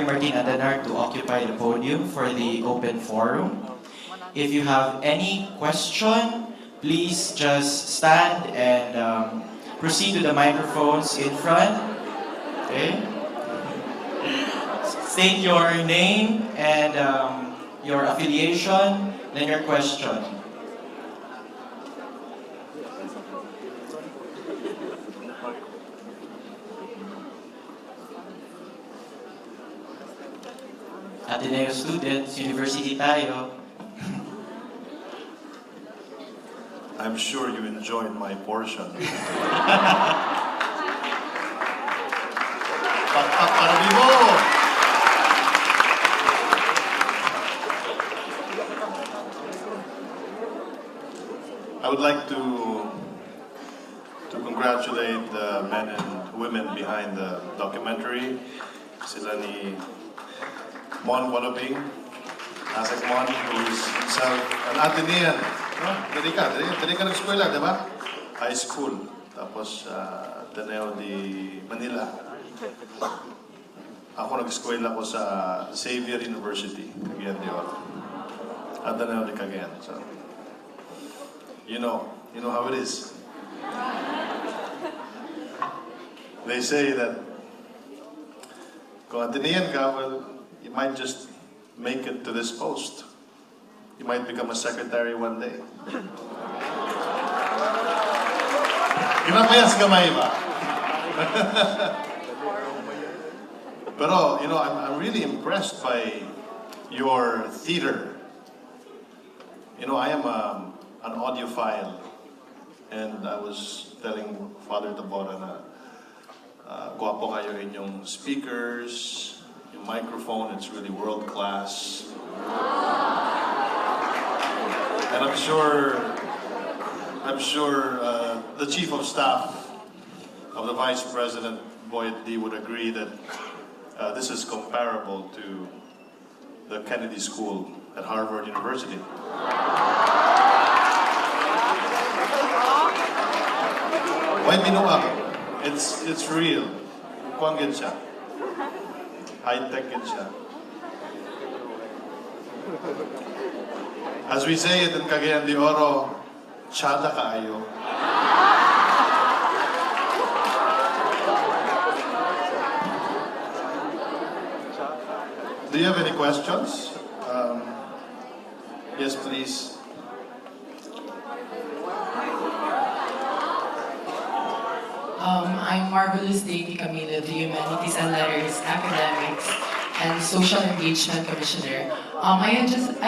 Secretary Martin Andanar to occupy the podium for the open forum. If you have any question, please just stand and proceed to the microphones in front. Okay? State your name and your affiliation, then your question. Ateneo students, university tayo. I'm sure you enjoyed my portion. Para vivo! I would like to congratulate the men and women behind the documentary. Sila ni Mon Waloping, Asek Mon, who is himself an Atenean. Dali ka nag-eskwela, di ba? High school. Tapos, Ateneo di Manila. Ako nag-eskwela ko sa Xavier University, Cagayan de Oro. Ateneo di Cagayan. So, you know how it is. They say that kung Atenean ka, well, you might just make it to this post. You might become a secretary one day. Ginapayas gamay ba? Pero, I'm really impressed by your theater. I am an audiophile, and I was telling Father Tabora na guwapo kayo inyong speakers, yung microphone, it's really world class. And I'm sure the Chief of Staff of the Vice President, Boyd D, would agree that this is comparable to the Kennedy School at Harvard University. Why binuang? It's real. Kuwangin siya. High-tech siya. As we say it in Cagayan de Oro, tsada kaayo. Do you have any questions? Yes, please. I'm Marvelous Deity Camilo, the Humanities and Letters, Academics, and Social Engagement Commissioner. I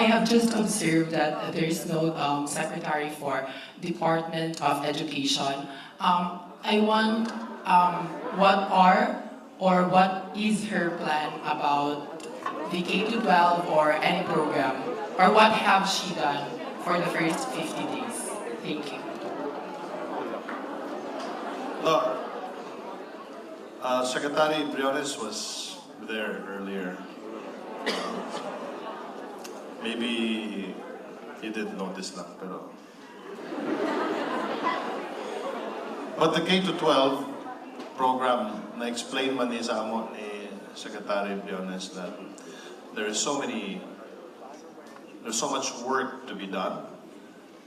have just observed that there is no Secretary for Department of Education. I want what is her plan about the K-12 or any program, or what have she done for the first 50 days? Thank you. Look, Secretary Briones was there earlier. Maybe he didn't notice lang, pero... But the K-12 program, na-explain man ni sa amo ni Secretary Briones that there's so much work to be done,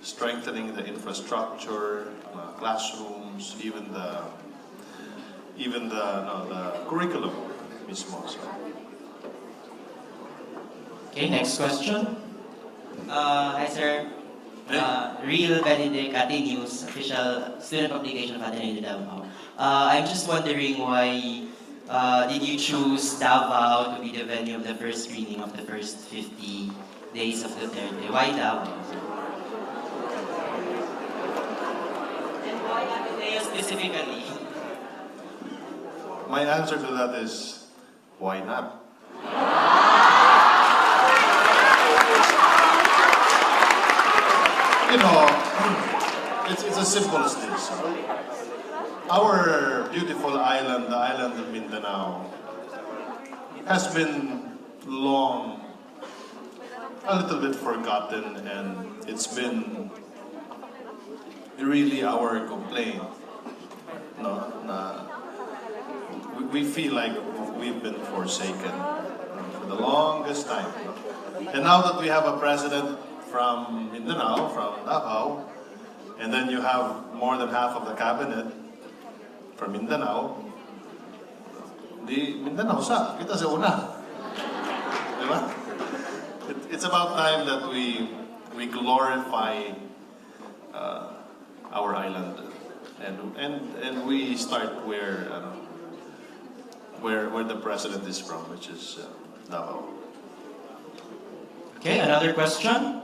strengthening the infrastructure, classrooms, even the curriculum mismo. So. Okay, next question. Hi, sir. Real Benedict, Ate News, official student publication of Ateneo de Davao. I'm just wondering why did you choose Davao to be the venue of the first screening of the first 50 days of Duterte? Why Davao? And why Ateneo specifically? My answer to that is, why not? It's as simple as this. Our beautiful island, the island of Mindanao, has been long a little bit forgotten, and it's been really our complaint. We feel like we've been forsaken. for the longest time. And now that we have a president from Mindanao, from Davao, and then you have more than half of the cabinet from Mindanao, di Mindanao sa, kita sa una. Diba? It's about time that we glorify our island, and we start where the president is from, which is Davao. Okay, another question?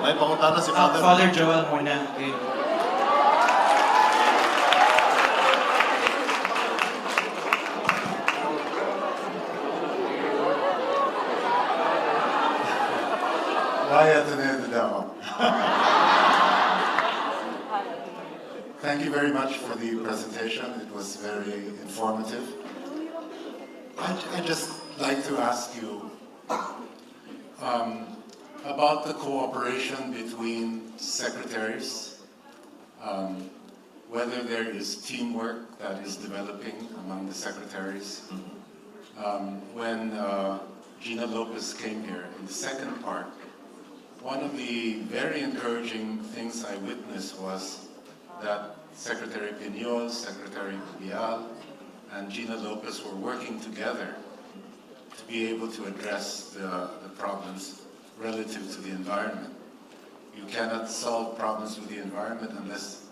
May pangutana si Father. Father Joel muna. Okay. Thank you very much for the presentation. It was very informative. I'd just like to ask you about the cooperation between secretaries, whether there is teamwork that is developing among the secretaries. When Gina Lopez came here in the second part, one of the very encouraging things I witnessed was that Secretary Piñol, Secretary Bial, and Gina Lopez were working together to be able to address the problems relative to the environment. You cannot solve problems with the environment unless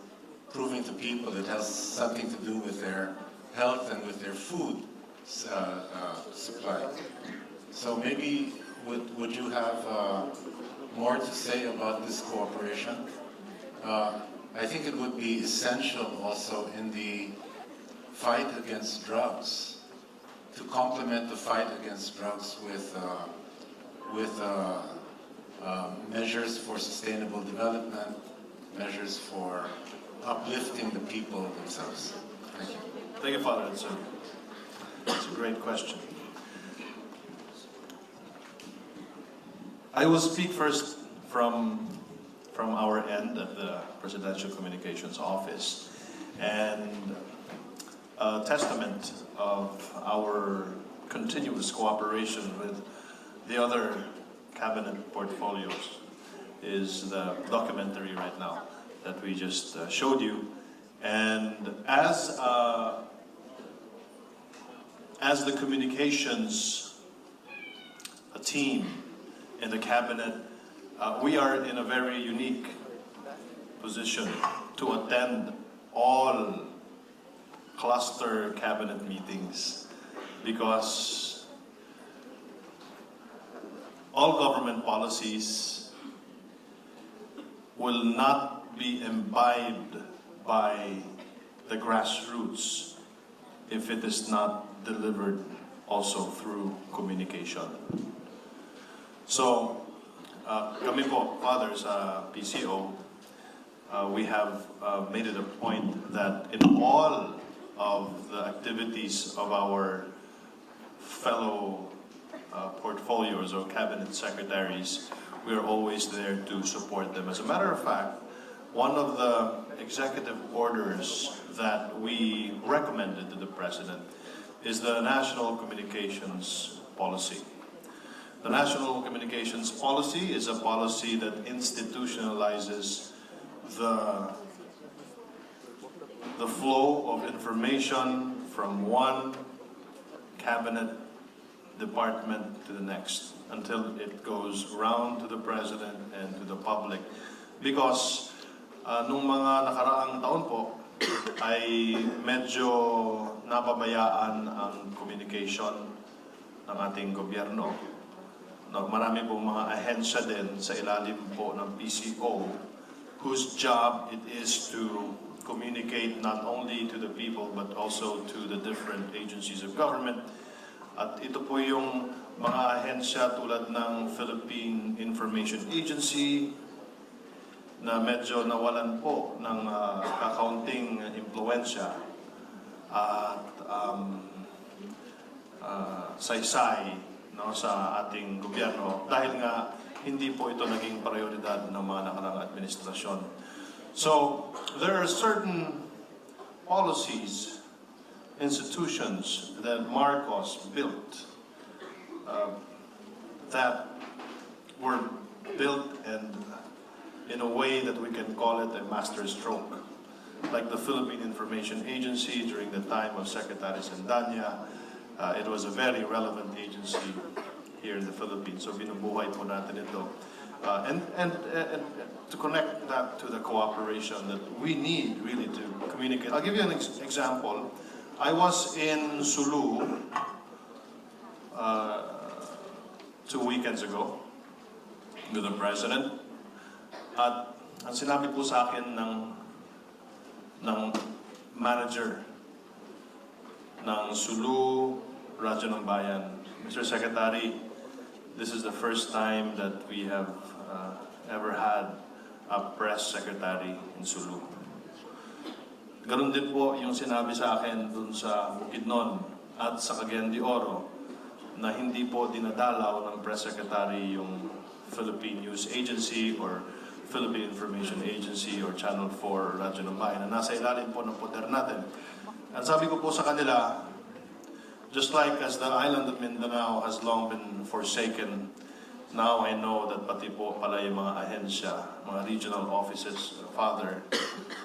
proving to people it has something to do with their health and with their food supply. So maybe would you have more to say about this cooperation? I think it would be essential also in the fight against drugs, to complement the fight against drugs with measures for sustainable development, measures for uplifting the people themselves. Thank you. Thank you, Father. It's a great question. I will speak first from our end at the Presidential Communications Office, and a testament of our continuous cooperation with the other cabinet portfolios is the documentary right now that we just showed you. And as the communications team in the cabinet, we are in a very unique position to attend all cluster cabinet meetings, because all government policies will not be imbibed by the grassroots if it is not delivered also through communication. So, kami po, fathers, PCO, we have made it a point that in all of the activities of our fellow portfolios or cabinet secretaries, we are always there to support them. As a matter of fact, one of the executive orders that we recommended to the President is the National Communications Policy. The National Communications Policy is a policy that institutionalizes the flow of information from one cabinet department to the next until it goes round to the President and to the public. Because nung mga nakaraang taon po ay medyo napabayaan ang communication ng ating gobyerno. Marami pong mga ahensya din sa ilalim po ng PCO whose job it is to communicate not only to the people but also to the different agencies of government. At ito po yung mga ahensya tulad ng Philippine Information Agency na medyo nawalan po ng kakaunting impluensya at saysay sa ating gobyerno dahil nga hindi po ito naging prioridad ng mga nakaraang administrasyon. So, there are certain policies institutions that Marcos built that were built and in a way that we can call it a master stroke, like the Philippine Information Agency during the time of Secretary Sandanya. It was a very relevant agency here in the Philippines, so binubuhay po natin ito. And to connect that to the cooperation that we need really to communicate. I'll give you an example. I was in Sulu 2 weekends ago with the President. At ang sinabi po sa akin ng manager ng Sulu, Radyo ng Bayan, Mr. Secretary, this is the first time that we have ever had a press secretary in Sulu. Ganun din po yung sinabi sa akin dun sa Bukidnon at sa Cagayan de Oro na hindi po dinadalaw ng press secretary yung Philippine News Agency or Philippine Information Agency or Channel 4 Radyo ng Bayan na nasa ilalim po ng poder natin. At sabi ko po sa kanila, just like as the island of Mindanao has long been forsaken, now I know that pati po pala yung mga ahensya, mga regional offices, Father,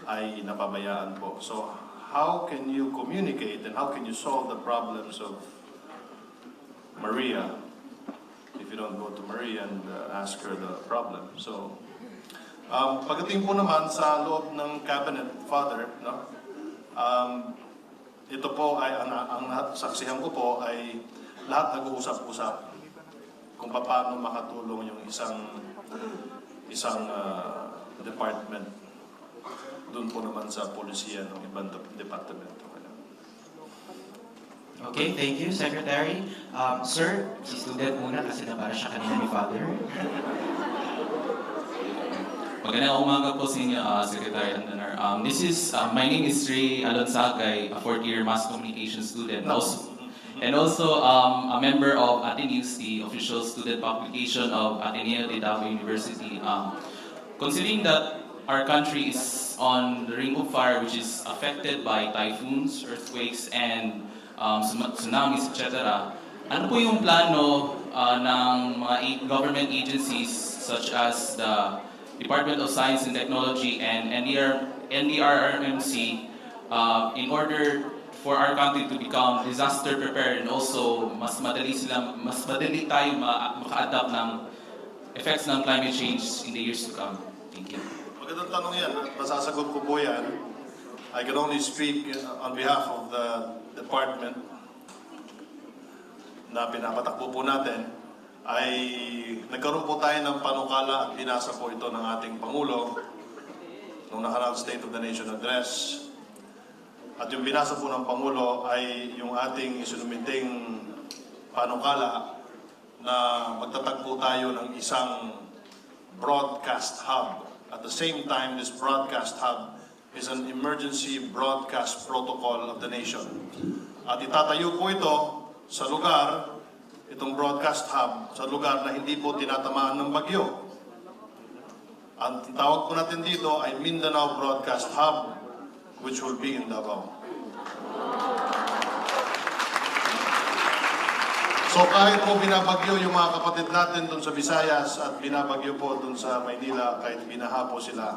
ay napabayaan po. So how can you communicate and how can you solve the problems of Maria if you don't go to Maria and ask her the problem? So pagdating po naman sa loob ng cabinet, Father, no? Ito po ay ang saksihan ko po ay lahat nag-uusap-usap kung paano makatulong yung isang department doon po naman sa polisiya ng ibang departamento. Okay, thank you, Secretary. Sir, si student muna kasi na para siya kanina ni Father. Magandang umaga po sa inyo, Secretary Andanar. My name is Ray Alonsagay, a fourth-year mass communication student. And also a member of Atenews, the official student publication of Ateneo de Davao University. Considering that our country is on the ring of fire, which is affected by typhoons, earthquakes, and tsunamis, etc., ano po yung plano ng mga government agencies such as the Department of Science and Technology and NDRRMC in order for our country to become disaster prepared and also mas madali tayo maka-adapt ng effects ng climate change in the years to come? Thank you. Magandang tanong yan. Masasagot ko po yan. I can only speak on behalf of the department na pinapatakbo po natin. Ay nagkaroon po tayo ng panukala at binasa po ito ng ating Pangulo nung nakaraang State of the Nation Address. At yung binasa po ng Pangulo ay yung ating isinumiting panukala na magtatagpo tayo ng isang broadcast hub. At the same time, this broadcast hub is an emergency broadcast protocol of the nation. At itatayo po ito sa lugar, itong broadcast hub, sa lugar na hindi po tinatamaan ng bagyo. Ang tawag po natin dito ay Mindanao Broadcast Hub, which will be in Davao. So kahit po binabagyo yung mga kapatid natin dun sa Visayas at binabagyo po dun sa Maynila, kahit binaha po sila,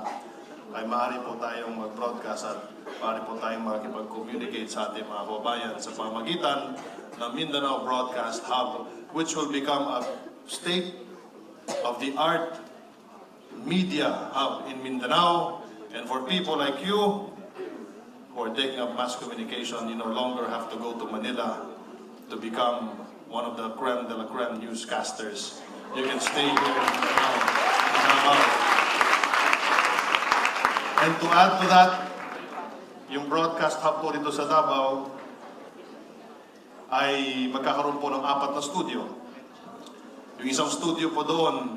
ay maaari po tayong mag-broadcast at maaari po tayong makikipag-communicate sa ating mga kababayan sa pamamagitan ng Mindanao Broadcast Hub, which will become a state-of-the-art media hub in Mindanao. And for people like you who are taking up mass communication, you no longer have to go to Manila to become one of the creme de la creme newscasters. You can stay here in Davao. And to add to that, yung broadcast hub po dito sa Davao ay magkakaroon po ng 4 na studio. Yung isang studio po doon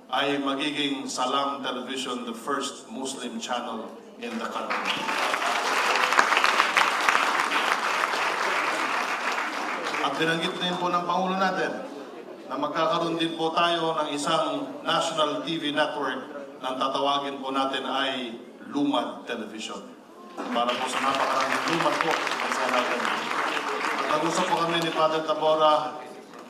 ay magiging Salam Television, the first Muslim channel in the country. At binanggit din po ng Pangulo natin na magkakaroon din po tayo ng isang national TV network na tatawagin po natin ay Lumad Television. para po sa napakaraming lumat po sa natin. Nag-usap po kami ni Father Tabora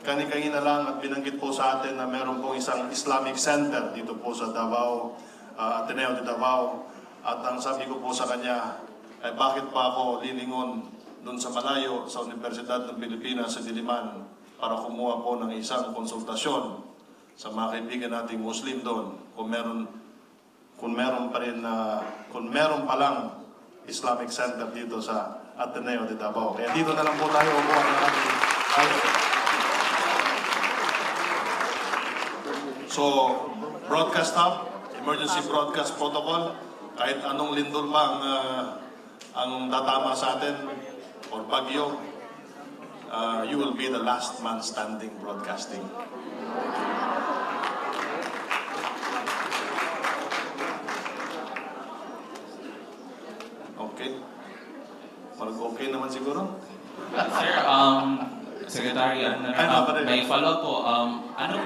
kani-kanina lang at binanggit po sa atin na meron pong isang Islamic Center dito po sa Davao, Ateneo de Davao. At ang sabi ko po sa kanya, ay bakit pa ako lilingon doon sa malayo sa Universidad ng Pilipinas sa Diliman para kumuha po ng isang konsultasyon sa mga kaibigan nating Muslim doon kung meron pa lang Islamic Center dito sa Ateneo de Davao. Kaya dito na lang po tayo umuha ng ating So, broadcast hub, emergency broadcast protocol, kahit anong lindol pa ang tatama sa atin or bagyo, you will be the last man standing broadcasting. Okay. Okay naman siguro? Sir, Secretary, may follow-up po.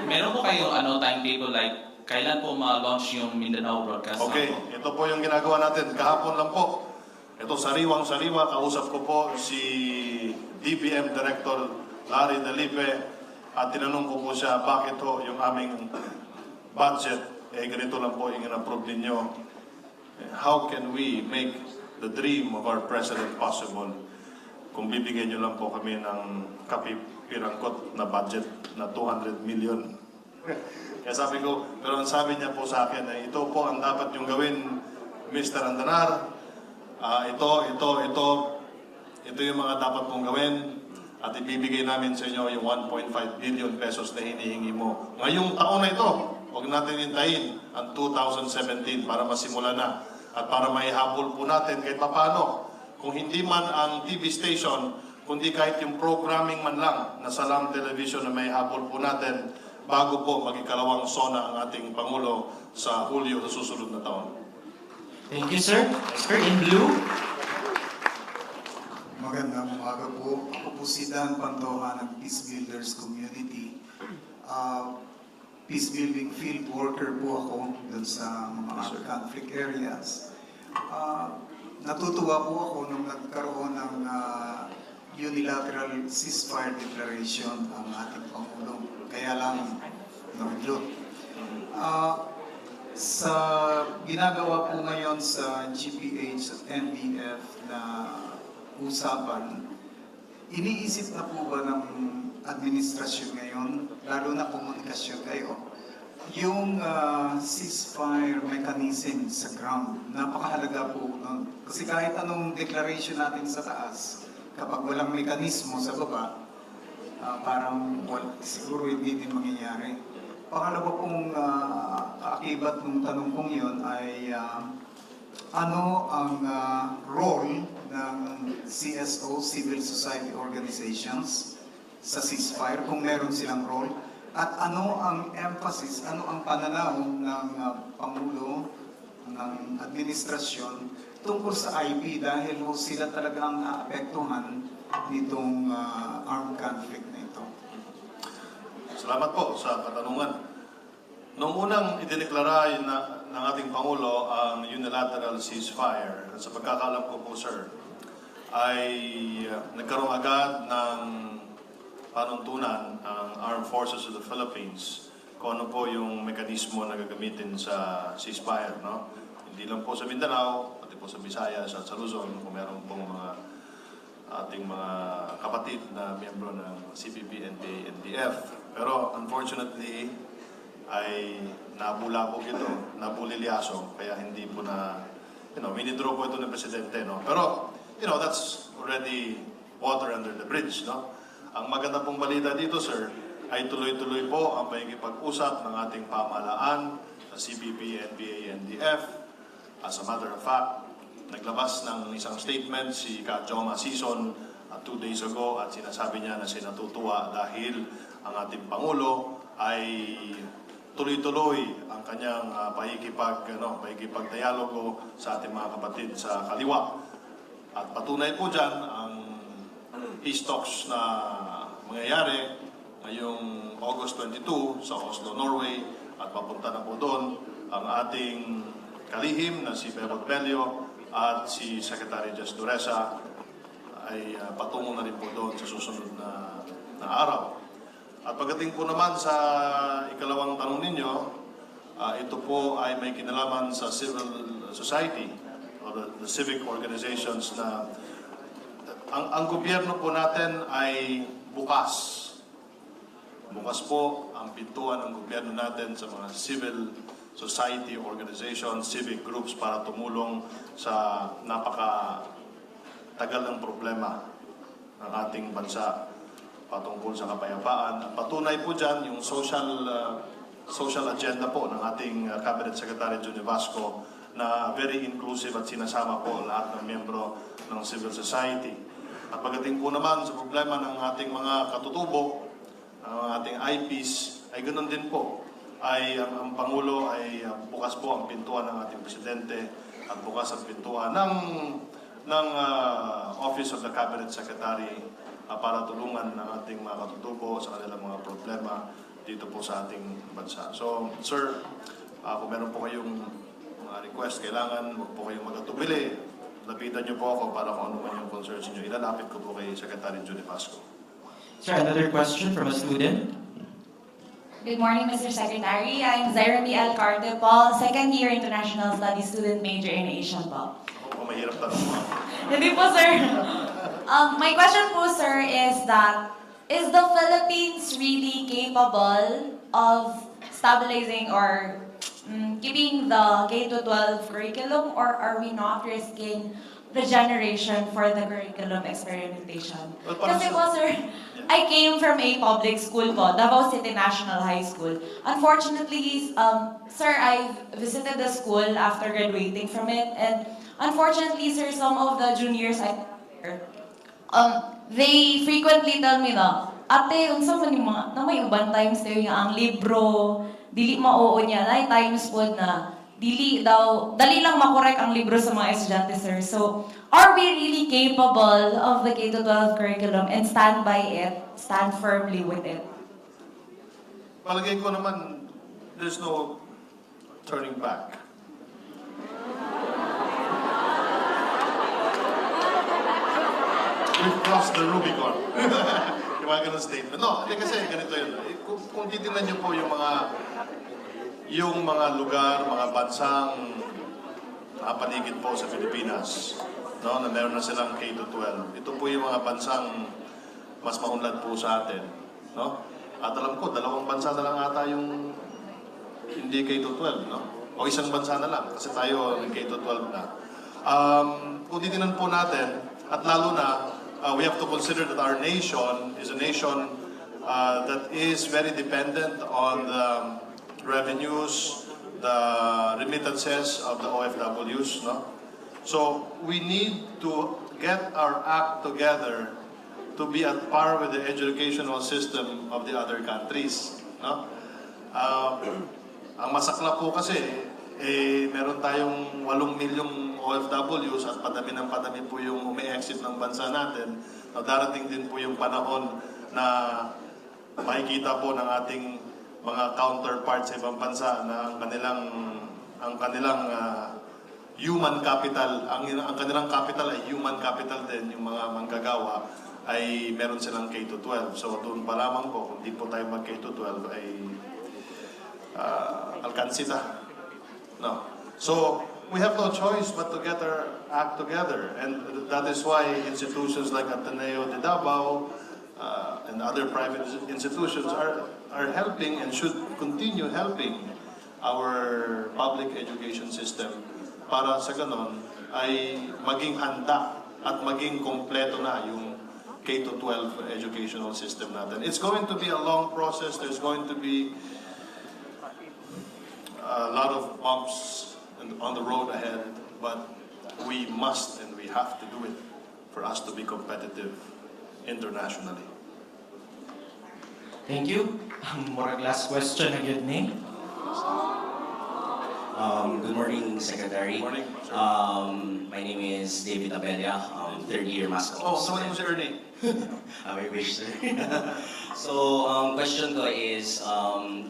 Meron po kayong timetable like kailan po ma-launch yung Mindanao broadcast? Okay, ito po yung ginagawa natin. Kahapon lang po. Ito sariwang-sariwa, kausap ko po si DBM Director Larry Dalipe at tinanong ko po siya bakit ho yung aming budget ganito lang po yung in-approve ninyo. How can we make the dream of our President possible kung bibigyan nyo lang po kami ng kapipirangkot na budget na 200 million. Kaya sabi ko, pero ang sabi niya po sa akin ay ito po ang dapat yung gawin, Mr. Andanar. Ito yung mga dapat mong gawin at ibibigay namin sa inyo yung 1.5 billion pesos na hinihingi mo. Ngayong taon na ito, huwag natin hintayin ang 2017 para masimula na at para maihabol po natin kahit paano. Kung hindi man ang TV station, kundi kahit yung programming man lang na Salam Television na may habol po natin bago po mag-ikalawang SONA ang ating Pangulo sa Hulyo sa susunod na taon. Thank you, sir. Sir in blue. Magandang umaga po. Ako po si Dan Pantoja ng Peace Builders Community. Peace building field worker po ako dun sa mga conflict areas. Natutuwa po ako nung nagkaroon ng unilateral ceasefire declaration ang ating Pangulo. Kaya lang, nag-loot. Sa ginagawa po ngayon sa GPH at NDF na usapan, iniisip na po ba ng administrasyon ngayon, lalo na komunikasyon kayo, yung ceasefire mechanism sa ground, napakahalaga po nun. Kasi kahit anong declaration natin sa taas, kapag walang mekanismo sa baba, parang siguro hindi din mangyayari. Pangalawa pong kaakibat ng tanong kong yun ay ano ang role ng CSO, Civil Society Organizations, sa ceasefire, kung meron silang role, at ano ang emphasis, ano ang pananaw ng Pangulo, ng administrasyon tungkol sa IP dahil sila talagang naapektuhan nitong armed conflict na ito. Salamat po sa katanungan. Noong unang idineklara ng ating Pangulo ang unilateral ceasefire, sa pagkakalam ko po, sir, ay nagkaroon agad ng panuntunan ang Armed Forces of the Philippines kung ano po yung mekanismo na gagamitin sa ceasefire, no? Hindi lang po sa Mindanao, pati po sa Visayas at sa Luzon, kung meron pong mga ating mga kapatid na miyembro ng CPP, NPA, NDF. Pero unfortunately, ay nabulabog ito, nabulilyaso, kaya hindi po na, winidraw po ito ng Presidente, no? Pero, that's already water under the bridge, no? Ang maganda pong balita dito, sir, ay tuloy-tuloy po ang pakikipag-usap ng ating pamahalaan sa CPP, NPA, NDF. As a matter of fact, naglabas ng isang statement si Ka-Joma Season 2 days ago at sinasabi niya na sinatutuwa dahil ang ating Pangulo ay tuloy-tuloy ang kanyang pakikipag-dialogo sa ating mga kapatid sa kaliwa. At patunay po dyan ang peace talks na mangyayari ngayong August 22 sa Oslo, Norway, at papunta na po doon ang ating kalihim na si Bebot Bello at si Secretary Just Duresa ay patungo na rin po doon sa susunod na araw. At pagdating po naman sa ikalawang tanong ninyo, ito po ay may kinalaman sa civil society or the civic organizations na ang gobyerno po natin ay bukas. Bukas po ang pintuan ng gobyerno natin sa mga civil society organizations, civic groups para tumulong sa napaka-tagal ng problema ng ating bansa patungkol sa kapayapaan. At patunay po dyan yung social agenda po ng ating Cabinet Secretary Johnny Vasco na very inclusive at sinasama po lahat ng miyembro ng civil society. At pagdating po naman sa problema ng ating mga katutubo, ang ating IPs, ay ganoon din po. Ang Pangulo ay bukas po ang pintuan ng ating Presidente at bukas ang pintuan ng Office of the Cabinet Secretary para tulungan ng ating mga katutubo sa kanilang mga problema dito po sa ating bansa. So, sir, kung meron po kayong mga request, kailangan huwag po kayong magatubili. Lapitan niyo po ako para kung ano man yung concerns niyo. Ilalapit ko po kay Secretary Johnny Vasco. Sir, another question from a student. Good morning, Mr. Secretary. I'm Zairami L. Carte po, second year International Studies student major in Asian po. Ako mahirap tanong mo. Hindi po, sir. My question po, sir, is that, is the Philippines really capable of stabilizing or keeping the K-12 curriculum, or are we not risking the generation for the curriculum experimentation? Well, Kasi po, sir, I came from a public school po, Davao City National High School. Unfortunately, sir, I visited the school after graduating from it, and unfortunately, sir, some of the juniors they frequently tell me na, ate, unsa man yung mga, na may uban times tayo nga ang libro, dili maoo niya, na times po na, dali lang makorek ang libro sa mga estudyante, sir. So, are we really capable of the K-12 curriculum and stand by it, stand firmly with it? Palagay ko naman, there's no turning back. We've crossed the Rubicon. Yung mga ganun statement. No, hindi kasi ganito yun. Kung titignan niyo po yung mga lugar, mga bansang nakapaligid po sa Pilipinas, no, na meron na silang K-12. Ito po yung mga bansang mas maunlad po sa atin. No? At alam ko, 2 bansa na lang ata yung hindi K-12. No? O isang bansa na lang, kasi tayo K-12 na. Kung titignan po natin, at lalo na, we have to consider that our nation is a nation that is very dependent on the revenues, the remittances of the OFWs, no? So we need to get our act together to be at par with the educational system of the other countries, no? Ang masakla po kasi, meron tayong 8 milyong OFWs at padami po yung umi-exit ng bansa natin. Darating din po yung panahon na makikita po ng ating mga counterparts sa ibang bansa na ang kanilang human capital, ang kanilang capital ay human capital din, yung mga manggagawa ay meron silang K-12. So doon pa lamang po, kung di po tayo mag K-12 ay alkansita. No. So we have no choice but to get our act together, and that is why institutions like Ateneo de Davao and other private institutions are helping and should continue helping our public education system para sa ganon ay maging handa at maging kompleto na yung K-12 educational system natin. It's going to be a long process. There's going to be a lot of bumps on the road ahead, but we must and we have to do it for us to be competitive internationally. Thank you. Murag last question na yun ni. Good morning, Secretary. Good morning, sir. My name is David Abella, third year Mass Oh, someone mo si Ernie. I wish, sir. So, question ko is,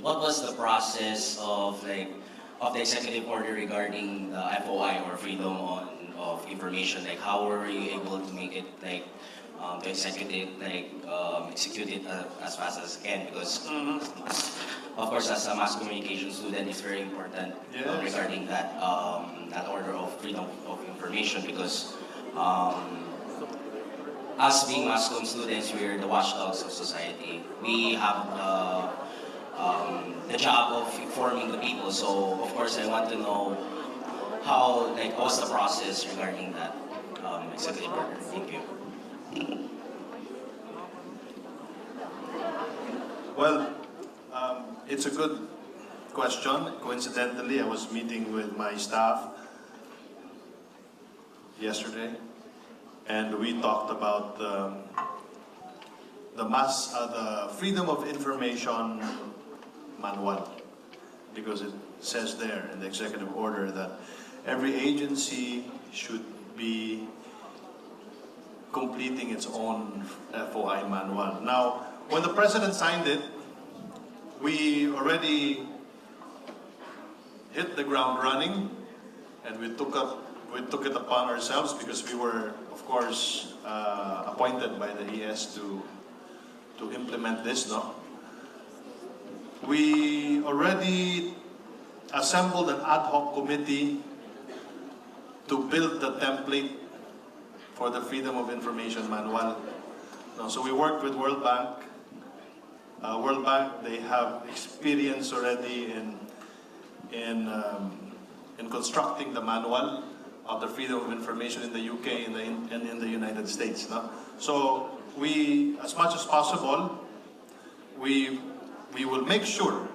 what was the process of the executive order regarding the FOI or freedom on of information? Like, how were you able to make it like to execute it as fast as can? Because of course, as a mass communication student, it's very important regarding that that order of freedom of information, because us being mass comm students, we're the watchdogs of society. We have the job of informing the people. So of course, I want to know how, like, what's the process regarding that executive order. Thank you. Well, it's a good question. Coincidentally, I was meeting with my staff yesterday, and we talked about the Freedom of Information Manual, because it says there in the executive order that every agency should be completing its own FOI manual. Now, when the President signed it, we already hit the ground running, and we took it upon ourselves, because we were, of course, appointed by the ES to implement this, no? We already assembled an ad hoc committee to build the template for the Freedom of Information Manual. No, so we worked with World Bank. World Bank, they have experience already in constructing the manual of the freedom of information in the UK and in the United States. No? So we, as much as possible, we will make sure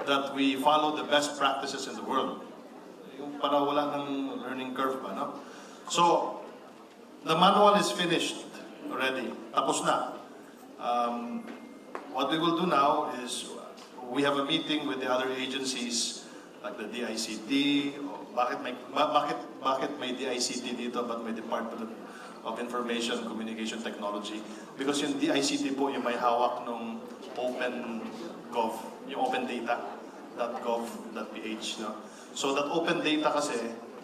that we follow the best practices in the world. Yung para wala ng learning curve ba, no? So the manual is finished already. Tapos na. What we will do now is we have a meeting with the other agencies like the DICT. Bakit may DICT dito, but may Department of Information Communication Technology? Because yung DICT po yung may hawak ng OpenGov, yung open data.gov.ph. No? So that open data kasi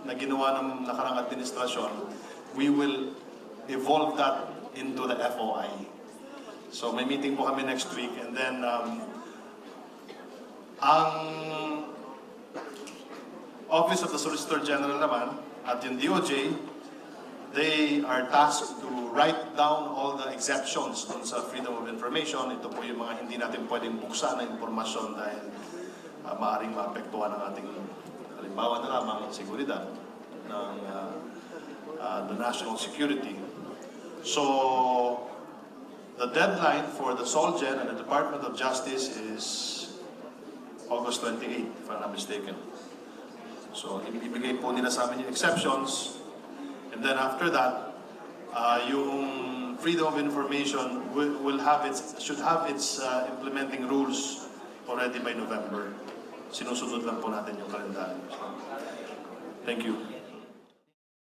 na ginawa ng nakarang administrasyon, we will evolve that into the FOI. So may meeting po kami next week, and then ang Office of the Solicitor General naman at yung DOJ, they are tasked to write down all the exceptions dun sa freedom of information. Ito po yung mga hindi natin pwedeng buksan na informasyon dahil maaaring maapektuhan ang ating, halimbawa na lamang, seguridad ng the national security. So the deadline for the SOLGEN and the Department of Justice is August 28, if I'm not mistaken. So ibibigay po nila sa amin yung exceptions, and then after that, yung freedom of information should have its implementing rules already by November. Sinusunod lang po natin yung kalendaryo. So, thank you.